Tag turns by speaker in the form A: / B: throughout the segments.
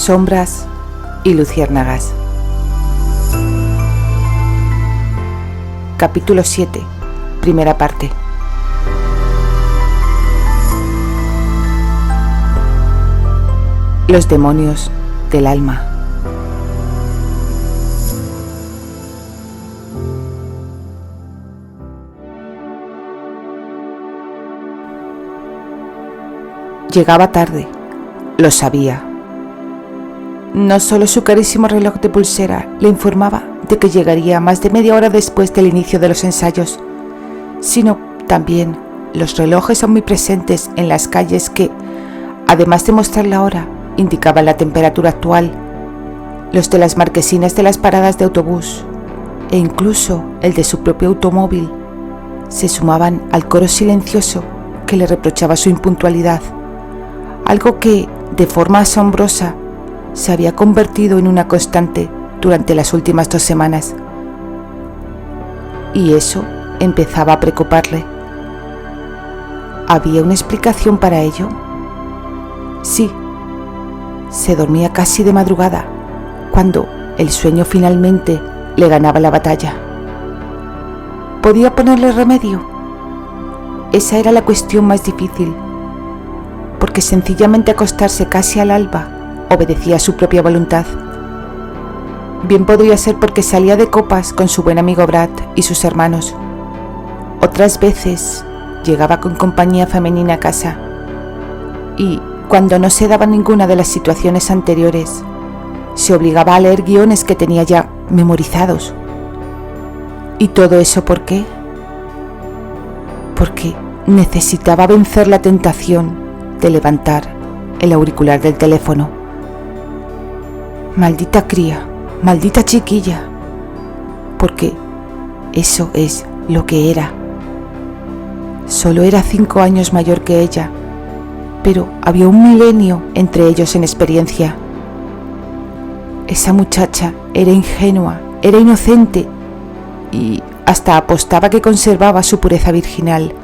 A: Sombras y luciérnagas. Capítulo 7, primera parte. Los demonios del alma. Llegaba tarde, lo sabía. No solo su carísimo reloj de pulsera le informaba de que llegaría más de media hora después del inicio de los ensayos, sino también los relojes omnipresentes en las calles que, además de mostrar la hora, indicaban la temperatura actual, los de las marquesinas de las paradas de autobús e incluso el de su propio automóvil se sumaban al coro silencioso que le reprochaba su impuntualidad, algo que, de forma asombrosa, se había convertido en una constante durante las últimas 2 semanas. Y eso empezaba a preocuparle. ¿Había una explicación para ello? Sí. Se dormía casi de madrugada, cuando el sueño finalmente le ganaba la batalla. ¿Podía ponerle remedio? Esa era la cuestión más difícil, porque sencillamente acostarse casi al alba obedecía a su propia voluntad. Bien podría ser porque salía de copas con su buen amigo Brad y sus hermanos. Otras veces llegaba con compañía femenina a casa, y cuando no se daba ninguna de las situaciones anteriores, se obligaba a leer guiones que tenía ya memorizados. ¿Y todo eso por qué? Porque necesitaba vencer la tentación de levantar el auricular del teléfono. Maldita cría, maldita chiquilla, porque eso es lo que era. Solo era 5 años mayor que ella, pero había un milenio entre ellos en experiencia. Esa muchacha era ingenua, era inocente y hasta apostaba que conservaba su pureza virginal.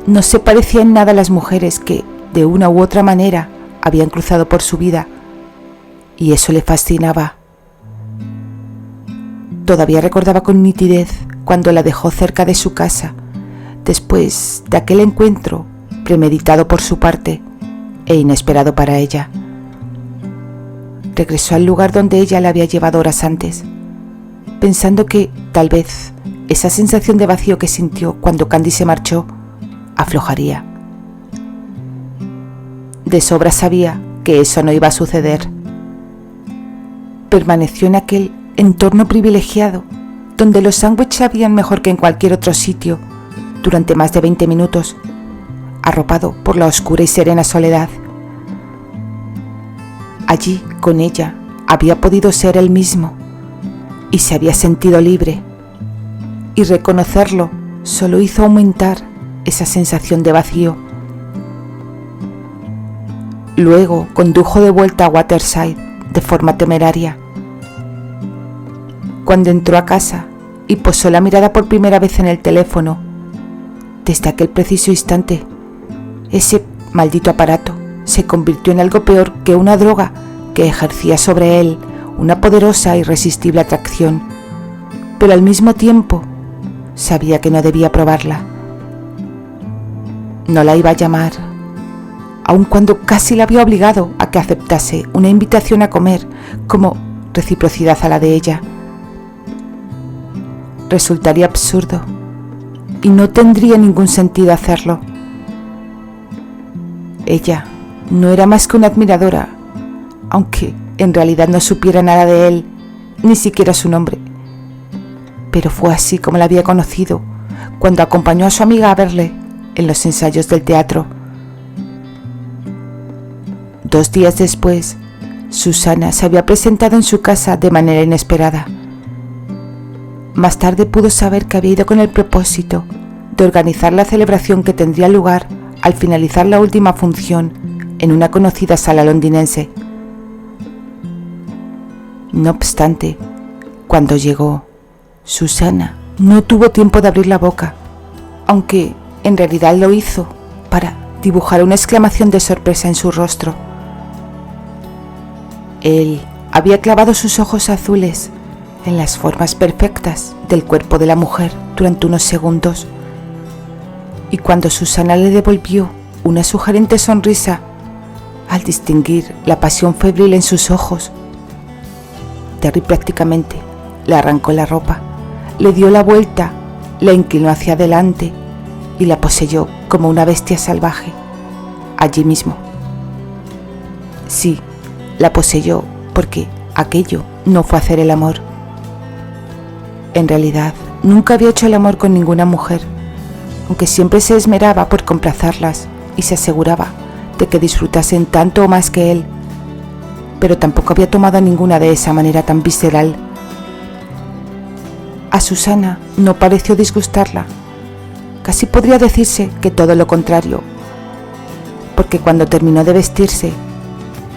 A: No se parecía en nada a las mujeres que, de una u otra manera, habían cruzado por su vida, y eso le fascinaba. Todavía recordaba con nitidez cuando la dejó cerca de su casa, después de aquel encuentro premeditado por su parte e inesperado para ella. Regresó al lugar donde ella la había llevado horas antes, pensando que, tal vez, esa sensación de vacío que sintió cuando Candy se marchó aflojaría. De sobra sabía que eso no iba a suceder. Permaneció en aquel entorno privilegiado, donde los sándwiches sabían mejor que en cualquier otro sitio, durante más de 20 minutos, arropado por la oscura y serena soledad. Allí, con ella, había podido ser él mismo, y se había sentido libre, y reconocerlo solo hizo aumentar esa sensación de vacío. Luego condujo de vuelta a Waterside de forma temeraria. Cuando entró a casa y posó la mirada por primera vez en el teléfono, desde aquel preciso instante, ese maldito aparato se convirtió en algo peor que una droga que ejercía sobre él una poderosa e irresistible atracción, pero al mismo tiempo sabía que no debía probarla. No la iba a llamar, aun cuando casi la había obligado a que aceptase una invitación a comer como reciprocidad a la de ella. Resultaría absurdo y no tendría ningún sentido hacerlo. Ella no era más que una admiradora, aunque en realidad no supiera nada de él, ni siquiera su nombre. Pero fue así como la había conocido cuando acompañó a su amiga a verle en los ensayos del teatro. 2 días después, Susana se había presentado en su casa de manera inesperada. Más tarde pudo saber que había ido con el propósito de organizar la celebración que tendría lugar al finalizar la última función en una conocida sala londinense. No obstante, cuando llegó, Susana no tuvo tiempo de abrir la boca, aunque en realidad lo hizo para dibujar una exclamación de sorpresa en su rostro. Él había clavado sus ojos azules en las formas perfectas del cuerpo de la mujer durante unos segundos, y cuando Susana le devolvió una sugerente sonrisa al distinguir la pasión febril en sus ojos, Terry prácticamente le arrancó la ropa, le dio la vuelta, la inclinó hacia adelante y la poseyó como una bestia salvaje, allí mismo. Sí, la poseyó porque aquello no fue hacer el amor. En realidad, nunca había hecho el amor con ninguna mujer, aunque siempre se esmeraba por complacerlas y se aseguraba de que disfrutasen tanto o más que él, pero tampoco había tomado a ninguna de esa manera tan visceral. A Susana no pareció disgustarla, casi podría decirse que todo lo contrario, porque cuando terminó de vestirse,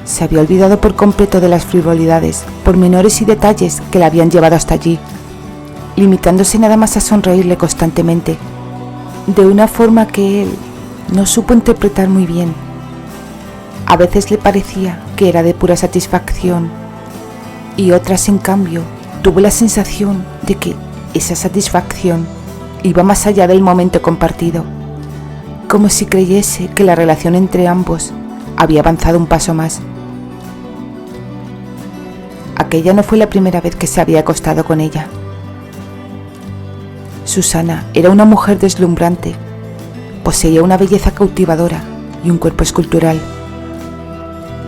A: se había olvidado por completo de las frivolidades, pormenores y detalles que la habían llevado hasta allí, limitándose nada más a sonreírle constantemente, de una forma que él no supo interpretar muy bien. A veces le parecía que era de pura satisfacción y otras, en cambio, tuvo la sensación de que esa satisfacción iba más allá del momento compartido, como si creyese que la relación entre ambos había avanzado un paso más. Aquella no fue la primera vez que se había acostado con ella. Susana era una mujer deslumbrante, poseía una belleza cautivadora y un cuerpo escultural.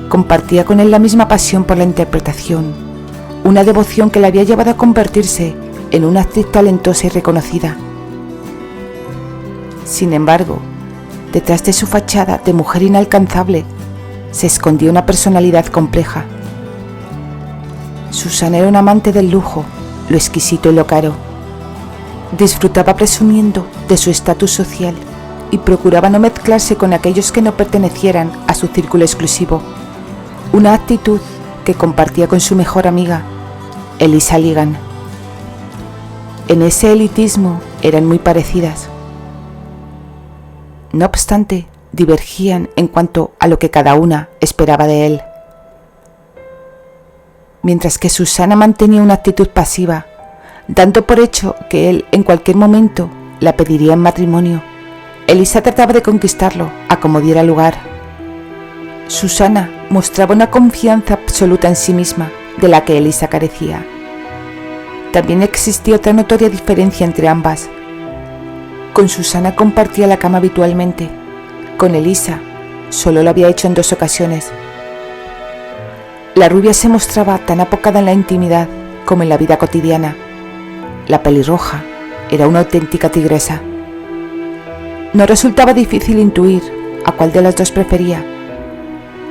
A: Compartía con él la misma pasión por la interpretación, una devoción que la había llevado a convertirse en una actriz talentosa y reconocida. Sin embargo, detrás de su fachada de mujer inalcanzable se escondía una personalidad compleja. Susana era un amante del lujo, lo exquisito y lo caro. Disfrutaba presumiendo de su estatus social y procuraba no mezclarse con aquellos que no pertenecieran a su círculo exclusivo, una actitud que compartía con su mejor amiga, Elisa Ligan. En ese elitismo eran muy parecidas. No obstante, divergían en cuanto a lo que cada una esperaba de él. Mientras que Susana mantenía una actitud pasiva, dando por hecho que él en cualquier momento la pediría en matrimonio, Elisa trataba de conquistarlo a como diera lugar. Susana mostraba una confianza absoluta en sí misma, de la que Elisa carecía. También existía otra notoria diferencia entre ambas. Con Susana compartía la cama habitualmente, con Elisa solo lo había hecho en 2 ocasiones. La rubia se mostraba tan apocada en la intimidad como en la vida cotidiana. La pelirroja era una auténtica tigresa. No resultaba difícil intuir a cuál de las dos prefería,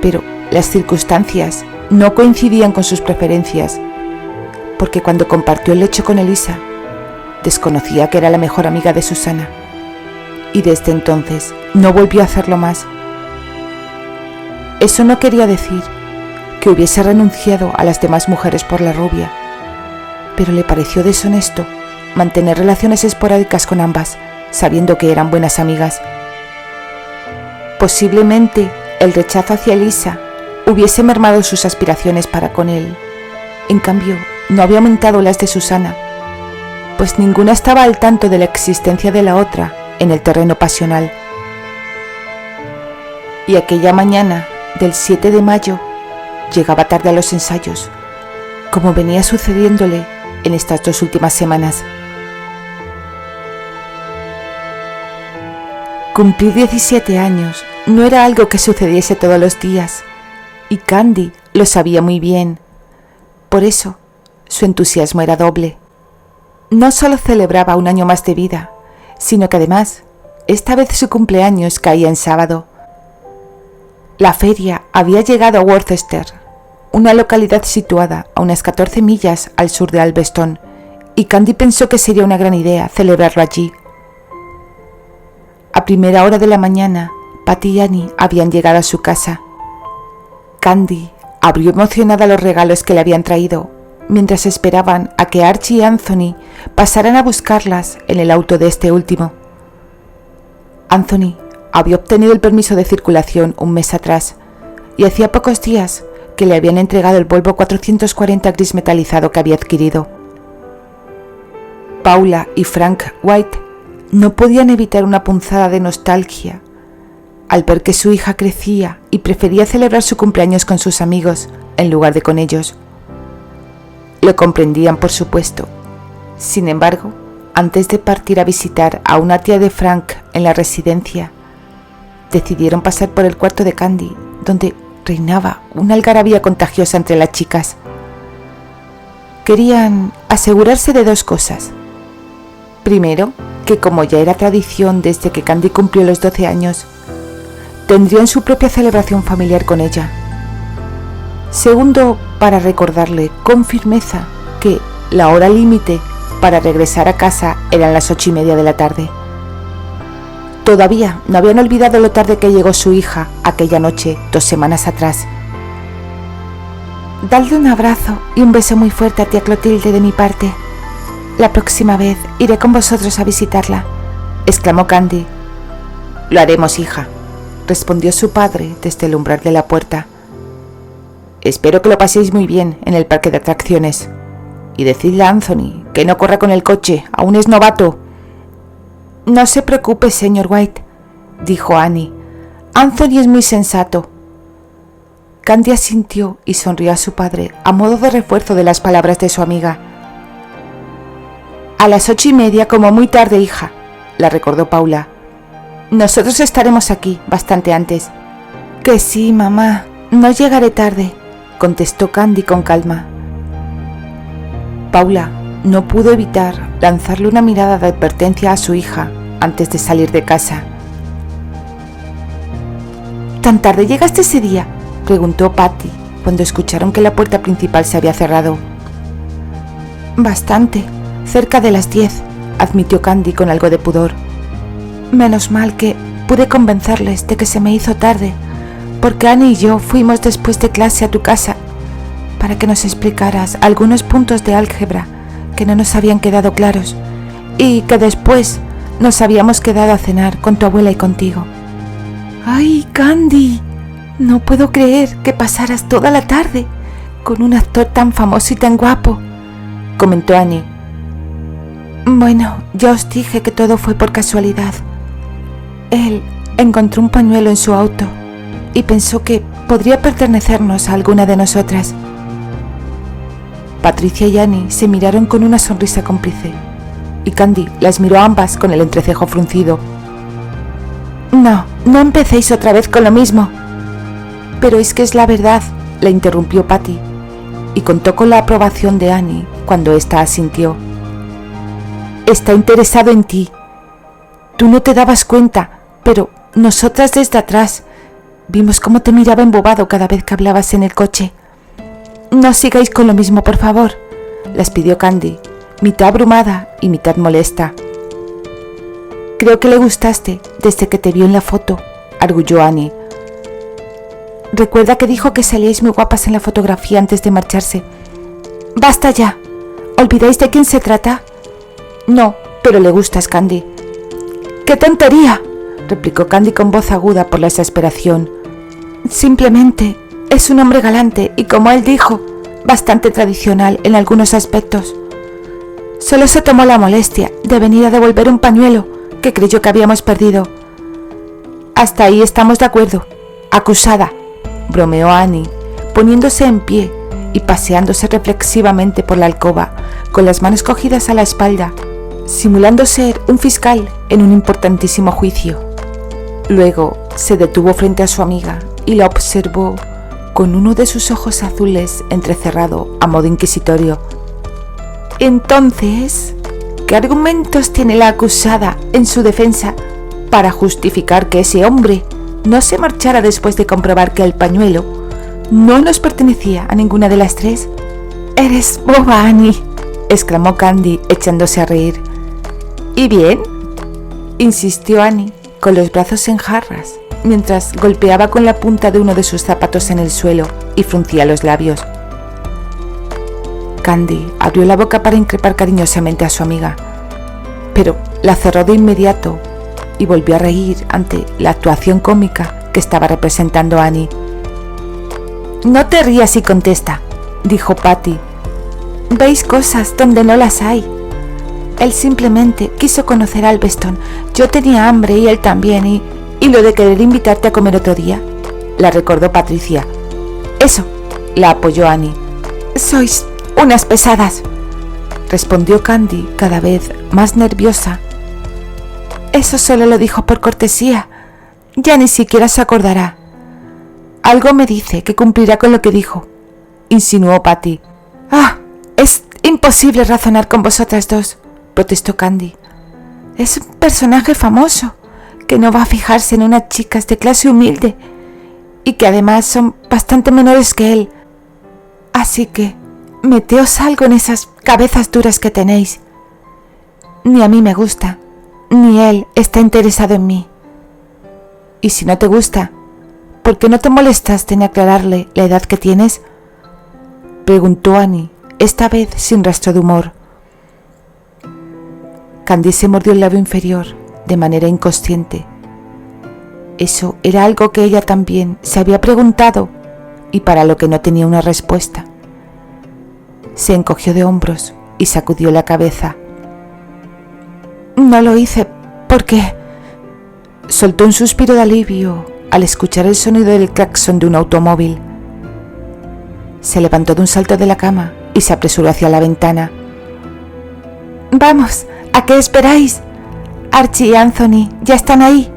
A: pero las circunstancias no coincidían con sus preferencias, porque cuando compartió el lecho con Elisa, desconocía que era la mejor amiga de Susana, y desde entonces no volvió a hacerlo más. Eso no quería decir que hubiese renunciado a las demás mujeres por la rubia, pero le pareció deshonesto mantener relaciones esporádicas con ambas, sabiendo que eran buenas amigas. Posiblemente el rechazo hacia Elisa hubiese mermado sus aspiraciones para con él. En cambio, no había aumentado las de Susana, pues ninguna estaba al tanto de la existencia de la otra en el terreno pasional. Y aquella mañana del 7 de mayo llegaba tarde a los ensayos, como venía sucediéndole en estas 2 últimas semanas. Cumplir 17 años no era algo que sucediese todos los días, y Candy lo sabía muy bien. Por eso, su entusiasmo era doble. No solo celebraba un año más de vida, sino que además, esta vez su cumpleaños caía en sábado. La feria había llegado a Worcester, una localidad situada a unas 14 millas al sur de Alveston, y Candy pensó que sería una gran idea celebrarlo allí. A primera hora de la mañana, Patty y Annie habían llegado a su casa. Candy abrió emocionada los regalos que le habían traído, mientras esperaban a que Archie y Anthony pasaran a buscarlas en el auto de este último. Anthony había obtenido el permiso de circulación un mes atrás, y hacía pocos días que le habían entregado el Volvo 440 gris metalizado que había adquirido. Paula y Frank White no podían evitar una punzada de nostalgia al ver que su hija crecía y prefería celebrar su cumpleaños con sus amigos en lugar de con ellos. Lo comprendían, por supuesto. Sin embargo, antes de partir a visitar a una tía de Frank en la residencia, decidieron pasar por el cuarto de Candy, donde reinaba una algarabía contagiosa entre las chicas. Querían asegurarse de dos cosas. Primero, que como ya era tradición desde que Candy cumplió los 12 años, tendrían su propia celebración familiar con ella. Segundo, para recordarle con firmeza que la hora límite para regresar a casa eran las 8:30 de la tarde. Todavía no habían olvidado lo tarde que llegó su hija aquella noche 2 semanas atrás. Dadle un abrazo y un beso muy fuerte a tía Clotilde de mi parte. La próxima vez iré con vosotros a visitarla, exclamó Candy. Lo haremos, hija, respondió su padre desde el umbral de la puerta. Espero que lo paséis muy bien en el parque de atracciones. Y decidle a Anthony que no corra con el coche, aún es novato. No se preocupe, señor White, dijo Annie. Anthony es muy sensato. Candy asintió y sonrió a su padre a modo de refuerzo de las palabras de su amiga. A las 8:30 como muy tarde, hija, la recordó Paula. Nosotros estaremos aquí bastante antes. Que sí, mamá, no llegaré tarde, contestó Candy con calma. Paula no pudo evitar lanzarle una mirada de advertencia a su hija antes de salir de casa. ¿Tan tarde llegaste ese día?, preguntó Patty cuando escucharon que la puerta principal se había cerrado. Bastante, cerca de las 10, admitió Candy con algo de pudor. Menos mal que pude convencerles de que se me hizo tarde, porque Annie y yo fuimos después de clase a tu casa para que nos explicaras algunos puntos de álgebra que no nos habían quedado claros y que después nos habíamos quedado a cenar con tu abuela y contigo. ¡Ay, Candy! No puedo creer que pasaras toda la tarde con un actor tan famoso y tan guapo, comentó Annie. Bueno, ya os dije que todo fue por casualidad. Él encontró un pañuelo en su auto y pensó que podría pertenecernos a alguna de nosotras. Patricia y Annie se miraron con una sonrisa cómplice y Candy las miró a ambas con el entrecejo fruncido. No empecéis otra vez con lo mismo. Pero es que es la verdad, la interrumpió Patty y contó con la aprobación de Annie cuando ésta asintió. Está interesado en ti. Tú no te dabas cuenta, pero nosotras desde atrás vimos cómo te miraba embobado cada vez que hablabas en el coche. No sigáis con lo mismo, por favor, les pidió Candy, mitad abrumada y mitad molesta. Creo que le gustaste desde que te vio en la foto, arguyó Annie. Recuerda que dijo que salíais muy guapas en la fotografía antes de marcharse. ¡Basta ya! ¿Olvidáis de quién se trata? No, pero le gustas, Candy. ¡Qué tontería!, replicó Candy con voz aguda por la exasperación. Simplemente es un hombre galante y, como él dijo, bastante tradicional en algunos aspectos. Solo se tomó la molestia de venir a devolver un pañuelo que creyó que habíamos perdido. Hasta ahí estamos de acuerdo. Acusada, bromeó Annie, poniéndose en pie y paseándose reflexivamente por la alcoba con las manos cogidas a la espalda, simulando ser un fiscal en un importantísimo juicio. Luego se detuvo frente a su amiga y la observó con uno de sus ojos azules entrecerrado a modo inquisitorio. Entonces, ¿qué argumentos tiene la acusada en su defensa para justificar que ese hombre no se marchara después de comprobar que el pañuelo no nos pertenecía a ninguna de las tres? Eres boba, Annie, exclamó Candy echándose a reír. ¿Y bien?, insistió Annie con los brazos en jarras mientras golpeaba con la punta de uno de sus zapatos en el suelo y fruncía los labios. Candy abrió la boca para increpar cariñosamente a su amiga, pero la cerró de inmediato y volvió a reír ante la actuación cómica que estaba representando Annie. No te rías y contesta, dijo Patty. Veis cosas donde no las hay. Él simplemente quiso conocer a Alveston. Yo tenía hambre y él también, y lo de querer invitarte a comer otro día, la recordó Patricia. Eso, la apoyó Annie. Sois unas pesadas, respondió Candy cada vez más nerviosa. Eso solo lo dijo por cortesía. Ya ni siquiera se acordará. Algo me dice que cumplirá con lo que dijo, insinuó Patty. Ah, es imposible razonar con vosotras dos, protestó Candy. Es un personaje famoso que no va a fijarse en unas chicas de clase humilde y que además son bastante menores que él. Así que meteos algo en esas cabezas duras que tenéis. Ni a mí me gusta, ni él está interesado en mí. Y si no te gusta, ¿por qué no te molestaste en aclararle la edad que tienes?, preguntó Annie, esta vez sin rastro de humor. Candy se mordió el labio inferior de manera inconsciente. Eso era algo que ella también se había preguntado y para lo que no tenía una respuesta. Se encogió de hombros y sacudió la cabeza. No lo hice porque... Soltó un suspiro de alivio al escuchar el sonido del claxon de un automóvil. Se levantó de un salto de la cama y se apresuró hacia la ventana. Vamos, ¿a qué esperáis? Archie y Anthony ya están ahí.